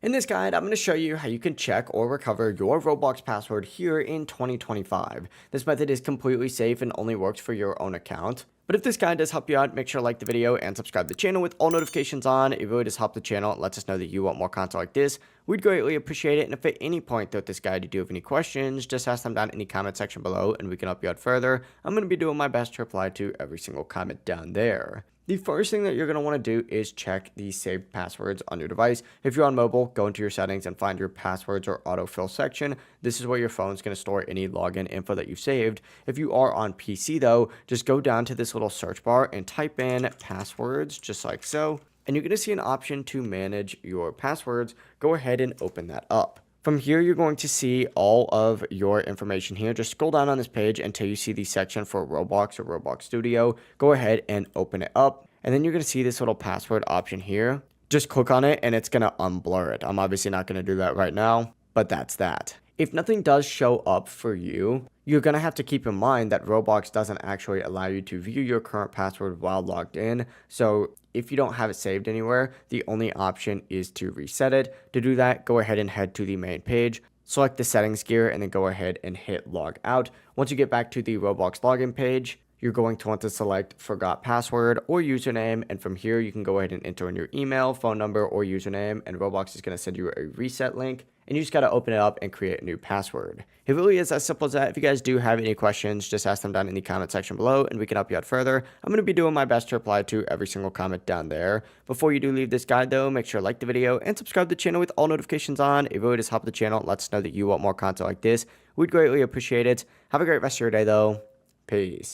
In this guide, I'm going to show you how you can check or recover your Roblox password here in 2025. This method is completely safe and only works for your own account. But if this guide does help you out, make sure to like the video and subscribe to the channel with all notifications on. It really does help the channel. It lets us know that you want more content like this. We'd greatly appreciate it. And if at any point throughout this guide you do have any questions, just ask them down in the comment section below and we can help you out further. I'm going to be doing my best to reply to every single comment down there. The first thing that you're going to want to do is check the saved passwords on your device. If you're on mobile, go into your settings and find your passwords or autofill section. This is where your phone's going to store any login info that you saved. If you are on PC though, just go down to this little search bar and type in passwords just like so. And you're going to see an option to manage your passwords. Go ahead and open that up. From here, you're going to see all of your information here. Just scroll down on this page until you see the section for Roblox or Roblox Studio. Go ahead and open it up. And then you're going to see this little password option here. Just click on it and it's going to unblur it. I'm obviously not going to do that right now, but that's that. If nothing does show up for you, you're going to have to keep in mind that Roblox doesn't actually allow you to view your current password while logged in. So if you don't have it saved anywhere, the only option is to reset it. To do that, go ahead and head to the main page, select the settings gear, and then go ahead and hit log out. Once you get back to the Roblox login page, you're going to want to select forgot password or username, and from here you can go ahead and enter in your email, phone number, or username, and Roblox is going to send you a reset link, and you just got to open it up and create a new password. It really is as simple as that. If you guys do have any questions, just ask them down in the comment section below and we can help you out further. I'm going to be doing my best to reply to every single comment down there. Before you do leave this guide though, make sure to like the video and subscribe to the channel with all notifications on. It really does help the channel. It lets us know that you want more content like this. We'd greatly appreciate it. Have a great rest of your day though. Peace.